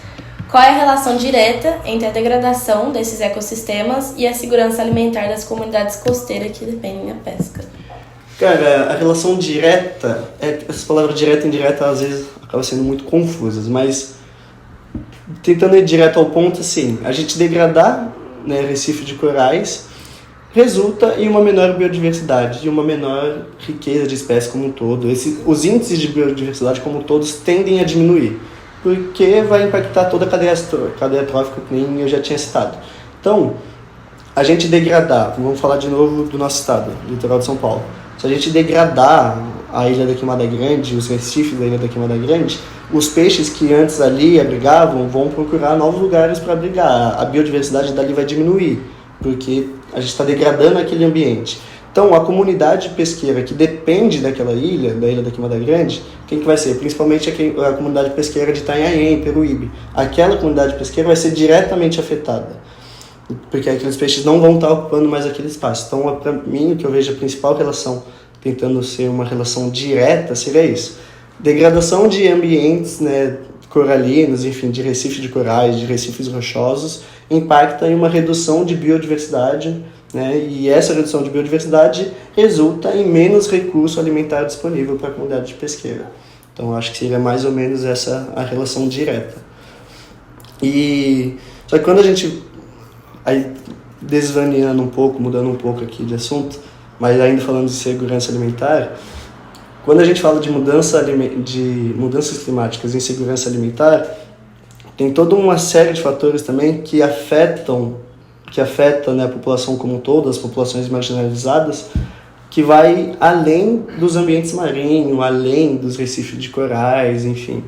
qual é a relação direta entre a degradação desses ecossistemas e a segurança alimentar das comunidades costeiras que dependem da pesca? Cara, a relação direta, essas palavras direta e indireta às vezes acabam sendo muito confusas, mas tentando ir direto ao ponto, assim, a gente degradar, né, recife de corais resulta em uma menor biodiversidade e uma menor riqueza de espécies como um todo. Os índices de biodiversidade como todos tendem a diminuir, porque vai impactar toda a cadeia trófica, que nem eu já tinha citado. Então, a gente degradar, vamos falar de novo do nosso estado, litoral de São Paulo. Se a gente degradar a Ilha da Queimada Grande, os recifes da Ilha da Queimada Grande, os peixes que antes ali abrigavam vão procurar novos lugares para abrigar. A biodiversidade dali vai diminuir, porque a gente está degradando aquele ambiente. Então, a comunidade pesqueira que depende daquela ilha, da Ilha da Queimada Grande, quem que vai ser? Principalmente a comunidade pesqueira de Itanhaém, Peruíbe. Aquela comunidade pesqueira vai ser diretamente afetada, porque aqueles peixes não vão estar ocupando mais aquele espaço. Então, para mim, o que eu vejo a principal relação, tentando ser uma relação direta, seria isso. Degradação de ambientes, né, coralinos, enfim, de recifes de corais, de recifes rochosos, impacta em uma redução de biodiversidade, né, e essa redução de biodiversidade resulta em menos recurso alimentar disponível para a comunidade pesqueira. Então, acho que seria mais ou menos essa a relação direta. Só que quando a gente... Aí, desvaneando um pouco, mudando um pouco aqui de assunto, mas ainda falando de segurança alimentar, quando a gente fala de mudanças climáticas em segurança alimentar, tem toda uma série de fatores também que afetam, né, a população como um todo, as populações marginalizadas, que vai além dos ambientes marinhos, além dos recifes de corais, enfim.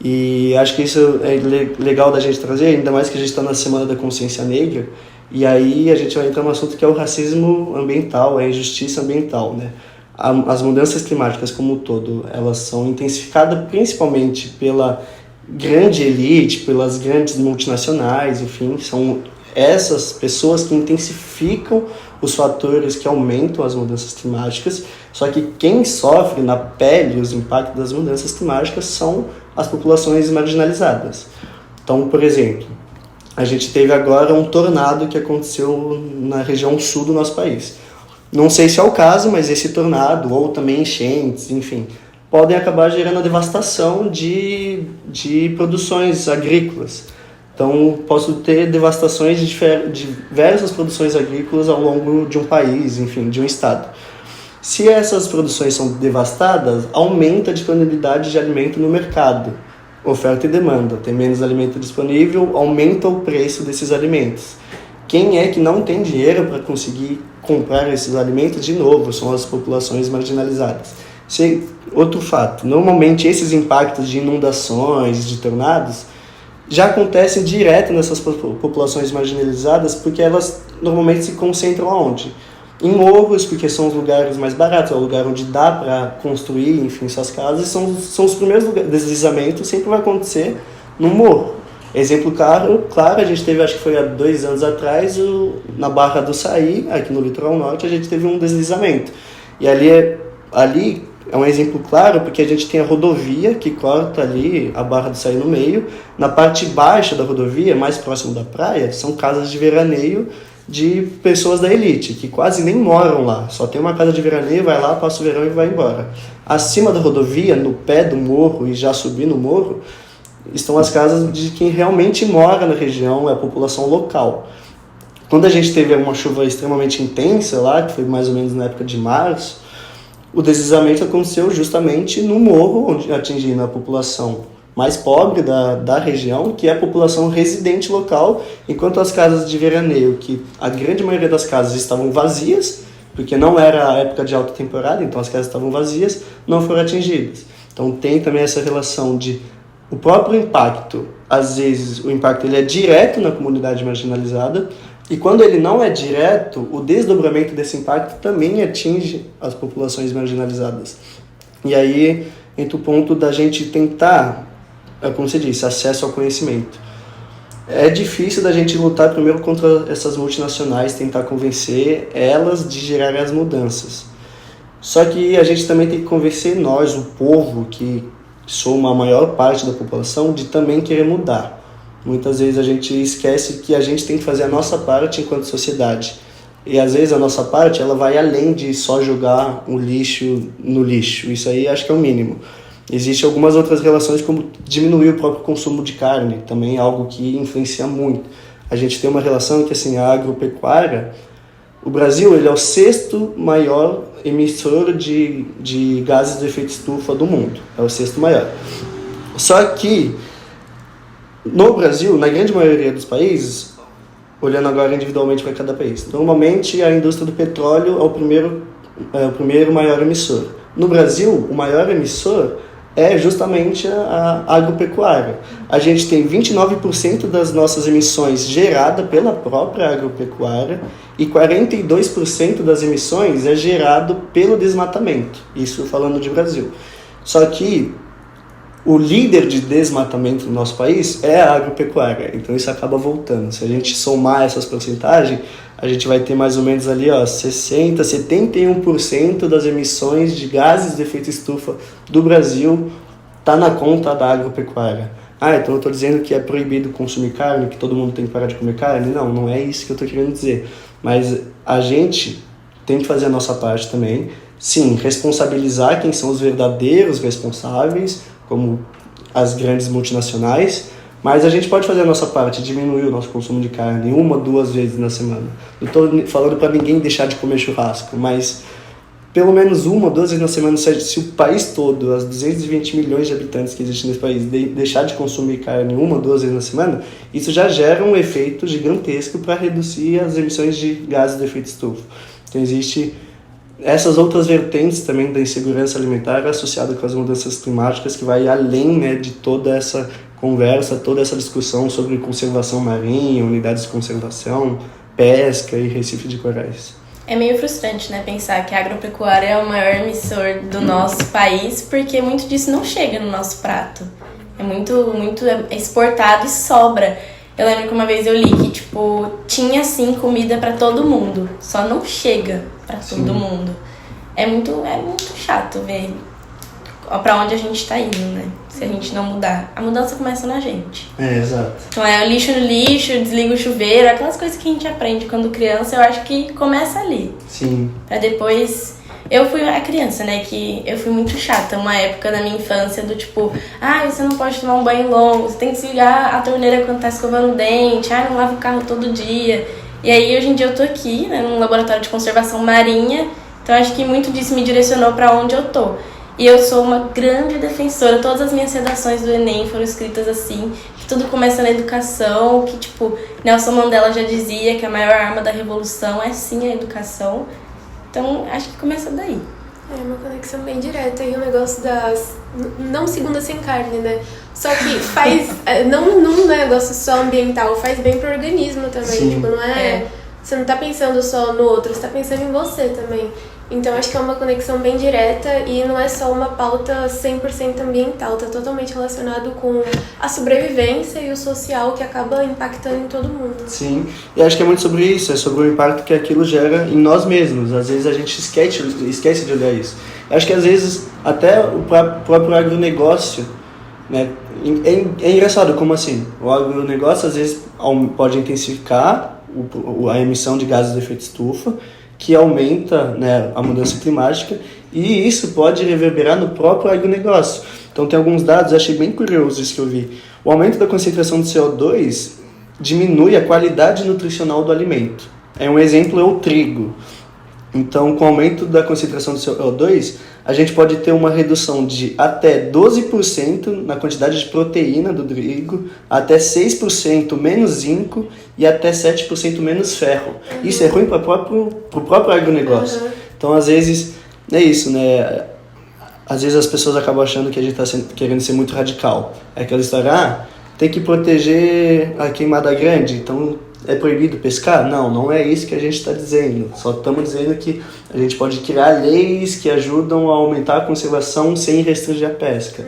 E acho que isso é legal da gente trazer, ainda mais que a gente está na Semana da Consciência Negra, e aí a gente vai entrar num assunto que é o racismo ambiental, a injustiça ambiental, né? As mudanças climáticas como um todo, elas são intensificadas principalmente pela grande elite, pelas grandes multinacionais, enfim, são essas pessoas que intensificam os fatores que aumentam as mudanças climáticas, só que quem sofre na pele os impactos das mudanças climáticas são as populações marginalizadas. Então, por exemplo, a gente teve agora um tornado que aconteceu na região sul do nosso país. Não sei se é o caso, mas esse tornado, ou também enchentes, enfim, podem acabar gerando a devastação de produções agrícolas. Então, posso ter devastações de diversas produções agrícolas ao longo de um país, enfim, de um estado. Se essas produções são devastadas, aumenta a disponibilidade de alimento no mercado. Oferta e demanda. Tem menos alimento disponível, aumenta o preço desses alimentos. Quem é que não tem dinheiro para conseguir comprar esses alimentos? De novo, são as populações marginalizadas. Outro fato, normalmente esses impactos de inundações, de tornados, já acontecem direto nessas populações marginalizadas, porque elas normalmente se concentram aonde? Em morros, porque são os lugares mais baratos, é o lugar onde dá para construir, enfim, suas casas, são os primeiros lugares. Deslizamento sempre vai acontecer no morro. Exemplo claro, a gente teve, acho que foi há 2 anos atrás, na Barra do Saí, aqui no litoral norte, a gente teve um deslizamento. E ali é um exemplo claro, porque a gente tem a rodovia que corta ali a Barra do Saí no meio. Na parte baixa da rodovia, mais próximo da praia, são casas de veraneio de pessoas da elite, que quase nem moram lá. Só tem uma casa de veraneio, vai lá, passa o verão e vai embora. Acima da rodovia, no pé do morro e já subir no morro, estão as casas de quem realmente mora na região, é a população local. quando a gente teve uma chuva extremamente intensa lá, que foi mais ou menos na época de março, o deslizamento aconteceu justamente no morro, onde atingindo a população mais pobre da região, que é a população residente local, enquanto as casas de veraneio, que a grande maioria das casas estavam vazias, porque não era a época de alta temporada, então as casas estavam vazias, não foram atingidas. Então tem também essa relação de o próprio impacto, às vezes o impacto ele é direto na comunidade marginalizada, e quando ele não é direto, o desdobramento desse impacto também atinge as populações marginalizadas. E aí entra o ponto da gente tentar, como você disse, acesso ao conhecimento. É difícil da gente lutar primeiro contra essas multinacionais, tentar convencer elas de gerarem as mudanças. Só que a gente também tem que convencer nós, o povo, que soma a maior parte da população, de também querer mudar. Muitas vezes a gente esquece que a gente tem que fazer a nossa parte enquanto sociedade. E às vezes a nossa parte ela vai além de só jogar o lixo no lixo. Isso aí acho que é o mínimo. Existem algumas outras relações, como diminuir o próprio consumo de carne, também é algo que influencia muito. A gente tem uma relação que assim, a agropecuária, o Brasil ele é o 6º maior emissor de gases de efeito estufa do mundo. É o 6º maior. Só que no Brasil, na grande maioria dos países, olhando agora individualmente para cada país, normalmente a indústria do petróleo é o primeiro maior emissor. No Brasil, o maior emissor é justamente a agropecuária. A gente tem 29% das nossas emissões gerada pela própria agropecuária e 42% das emissões é gerado pelo desmatamento. Isso falando de Brasil. Só que o líder de desmatamento no nosso país é a agropecuária, então isso acaba voltando. Se a gente somar essas porcentagens, a gente vai ter mais ou menos ali 71% das emissões de gases de efeito estufa do Brasil está na conta da agropecuária. Então eu estou dizendo que é proibido consumir carne, que todo mundo tem que parar de comer carne? Não, não é isso que eu estou querendo dizer. Mas a gente tem que fazer a nossa parte também. Sim, responsabilizar quem são os verdadeiros responsáveis, como as grandes multinacionais, mas a gente pode fazer a nossa parte, diminuir o nosso consumo de carne 1, 2 vezes na semana. Não estou falando para ninguém deixar de comer churrasco, mas pelo menos 1, 2 vezes na semana, se o país todo, as 220 milhões de habitantes que existem nesse país, deixar de consumir carne 1, 2 vezes na semana, isso já gera um efeito gigantesco para reduzir as emissões de gases de efeito estufa. Então existe essas outras vertentes também da insegurança alimentar associada com as mudanças climáticas, que vai além, de toda essa conversa, toda essa discussão sobre conservação marinha, unidades de conservação, pesca e recife de corais. É meio frustrante, pensar que a agropecuária é o maior emissor do nosso país, porque muito disso não chega no nosso prato. É muito exportado e sobra. Eu lembro que uma vez eu li que, tinha sim comida para todo mundo, só não chega para todo mundo. É muito chato ver para onde a gente tá indo, se a gente não mudar. A mudança começa na gente. Exato. Então o lixo no lixo, desliga o chuveiro, aquelas coisas que a gente aprende quando criança, eu acho que começa ali. Sim. Pra depois... Eu fui a criança, que eu fui muito chata uma época da minha infância do você não pode tomar um banho longo, você tem que desligar a torneira quando tá escovando o dente, não lava o carro todo dia. E aí hoje em dia eu tô aqui, num laboratório de conservação marinha, então acho que muito disso me direcionou pra onde eu tô. E eu sou uma grande defensora, todas as minhas redações do Enem foram escritas assim, que tudo começa na educação, que Nelson Mandela já dizia que a maior arma da revolução é sim a educação. Então, acho que começa daí. É uma conexão bem direta e o negócio das... Não segunda sem carne, Só que faz... não um negócio só ambiental, faz bem pro organismo também. Sim. Não é... Você não tá pensando só no outro, você tá pensando em você também. Então, acho que é uma conexão bem direta e não é só uma pauta 100% ambiental, tá totalmente relacionado com a sobrevivência e o social que acaba impactando em todo mundo. Sim, e acho que é muito sobre isso, é sobre o impacto que aquilo gera em nós mesmos. Às vezes a gente esquece de olhar isso. Acho que às vezes até o próprio agronegócio, é engraçado como assim, o agronegócio às vezes pode intensificar a emissão de gases de efeito estufa, que aumenta a mudança climática, e isso pode reverberar no próprio agronegócio. Então tem alguns dados, eu achei bem curioso isso que eu vi. O aumento da concentração de CO2 diminui a qualidade nutricional do alimento. Um exemplo é o trigo. Então, com o aumento da concentração do CO2, a gente pode ter uma redução de até 12% na quantidade de proteína do trigo, até 6% menos zinco e até 7% menos ferro. Isso é ruim para o próprio agronegócio. Então, às vezes, é isso, né? Às vezes as pessoas acabam achando que a gente está querendo ser muito radical. É aquela história, tem que proteger a queimada grande, então é proibido pescar? Não é isso que a gente está dizendo. Só estamos dizendo que a gente pode criar leis que ajudam a aumentar a conservação sem restringir a pesca.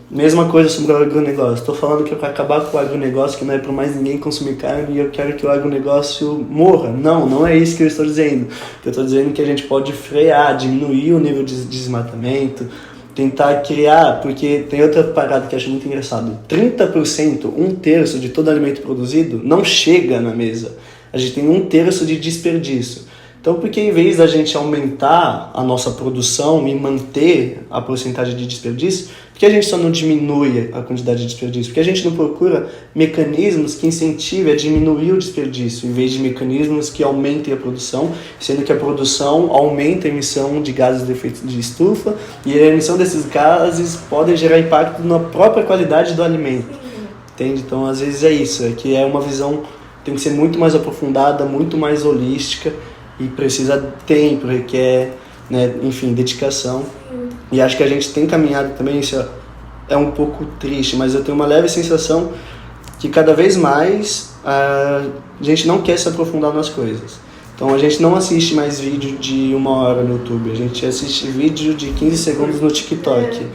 Mesma coisa sobre o agronegócio. Estou falando que é para acabar com o agronegócio, que não é para mais ninguém consumir carne e eu quero que o agronegócio morra. Não é isso que eu estou dizendo. Eu estou dizendo que a gente pode frear, diminuir o nível de desmatamento, tentar criar, porque tem outra parada que eu acho muito engraçado. 30%, 1/3 de todo alimento produzido não chega na mesa. A gente tem 1/3 de desperdício. Então, por que em vez da gente aumentar a nossa produção e manter a porcentagem de desperdício, por que a gente só não diminui a quantidade de desperdício? Por que a gente não procura mecanismos que incentivem a diminuir o desperdício, em vez de mecanismos que aumentem a produção, sendo que a produção aumenta a emissão de gases de efeito de estufa e a emissão desses gases pode gerar impacto na própria qualidade do alimento. Entende? Então, às vezes é isso, é que é uma visão tem que ser muito mais aprofundada, muito mais holística e precisa de tempo, requer, né, enfim, dedicação. E acho que a gente tem caminhado também, isso é um pouco triste, mas eu tenho uma leve sensação que cada vez mais a gente não quer se aprofundar nas coisas. Então a gente não assiste mais vídeo de 1 hora no YouTube, a gente assiste vídeo de 15 segundos no TikTok.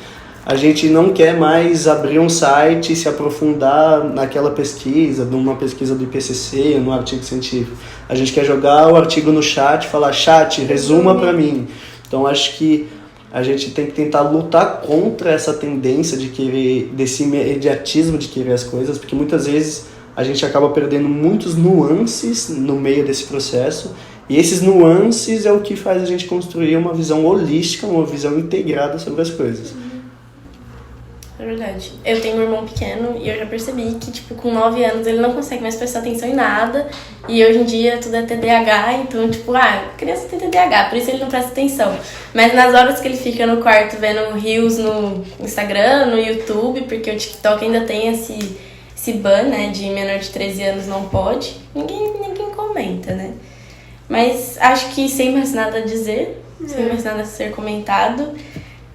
A gente não quer mais abrir um site e se aprofundar naquela pesquisa, numa pesquisa do IPCC, num artigo científico. A gente quer jogar o artigo no chat e falar, chat, resuma para mim. Então acho que a gente tem que tentar lutar contra essa tendência de querer, desse imediatismo de querer as coisas, porque muitas vezes a gente acaba perdendo muitos nuances no meio desse processo, e esses nuances é o que faz a gente construir uma visão holística, uma visão integrada sobre as coisas. É verdade. Eu tenho um irmão pequeno e eu já percebi que, tipo, com 9 anos ele não consegue mais prestar atenção em nada. E hoje em dia tudo é TDAH, então, tipo, criança tem TDAH, por isso ele não presta atenção. Mas nas horas que ele fica no quarto vendo reels no Instagram, no YouTube, porque o TikTok ainda tem esse ban, né, de menor de 13 anos não pode, ninguém comenta, né? Mas acho que sem mais nada a dizer, sem mais nada a ser comentado,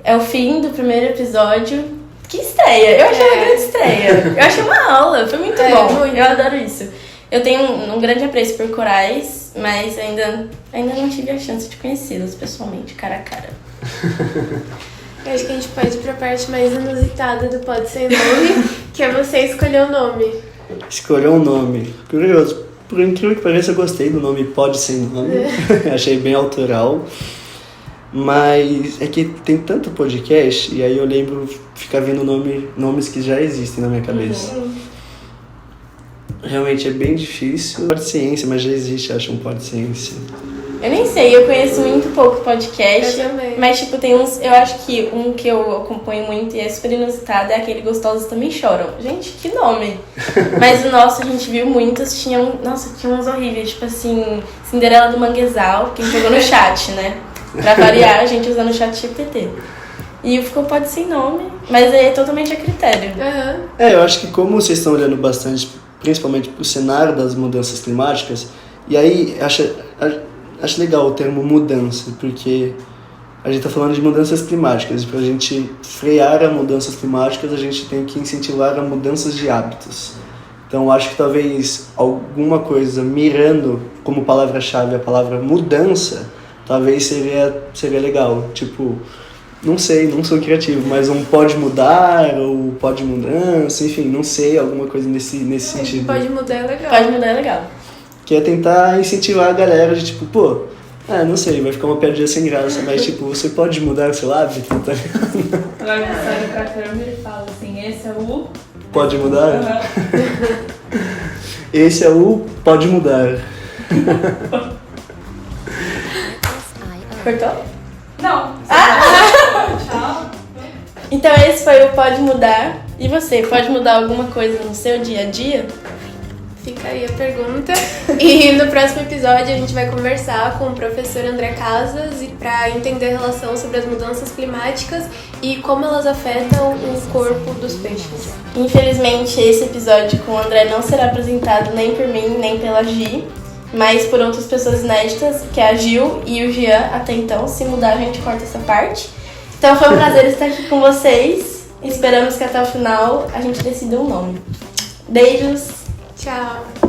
é o fim do primeiro episódio. Que estreia! Eu achei uma grande estreia. Eu achei uma aula, foi muito bom. Muito. Eu adoro isso. Eu tenho um grande apreço por corais, mas ainda não tive a chance de conhecê-los pessoalmente, cara a cara. Eu acho que a gente pode ir pra parte mais inusitada do Pode Sem Nome, que é você escolher o nome. Escolher um nome. Curioso. Por incrível que pareça, eu gostei do nome Pode Sem Nome. Achei bem autoral. Mas é que tem tanto podcast, e aí eu lembro ficar vendo nomes que já existem na minha cabeça. Realmente é bem difícil. Pode Ciência, mas já existe, acho, um Pode Ciência. Eu nem sei, eu conheço muito pouco podcast. Eu também. Mas, tipo, tem uns... Eu acho que um que eu acompanho muito e é super inusitado é aquele Gostosos Também Choram. Gente, que nome! Mas o nosso, a gente viu muitos, tinha uns horríveis. Tipo assim, Cinderela do Manguezal, que a gente jogou no chat, né? Pra variar, a gente usando o chat GPT. E ficou Pode Sem Nome, mas é totalmente a critério. Eu acho que como vocês estão olhando bastante, principalmente pro cenário das mudanças climáticas, e aí acho legal o termo mudança, porque a gente tá falando de mudanças climáticas, e pra gente frear as mudanças climáticas, a gente tem que incentivar a mudanças de hábitos. Então acho que talvez alguma coisa mirando como palavra-chave a palavra mudança, talvez seria legal, tipo, não sei, não sou criativo, mas um pode mudar, ou pode mudança, enfim, não sei, alguma coisa nesse sentido. Pode mudar é legal. Pode mudar é legal. Que é tentar incentivar a galera de tipo, não sei, vai ficar uma piadinha sem graça, mas tipo, você pode mudar o seu hábito, tá ligado? Agora você olha pra câmera e fala assim, esse é o... Pode mudar? Esse é o pode mudar. Cortou? Não. Tchau. Então esse foi o Pode Mudar. E você, pode mudar alguma coisa no seu dia a dia? Fica aí a pergunta. E no próximo episódio a gente vai conversar com o professor André Casas e para entender a relação sobre as mudanças climáticas e como elas afetam o corpo dos peixes. Infelizmente, esse episódio com o André não será apresentado nem por mim, nem pela Gi, mas por outras pessoas inéditas, que é a Gil e o Jean até então. Se mudar, a gente corta essa parte. Então foi um prazer estar aqui com vocês. Esperamos que até o final a gente decida um nome. Beijos! Tchau!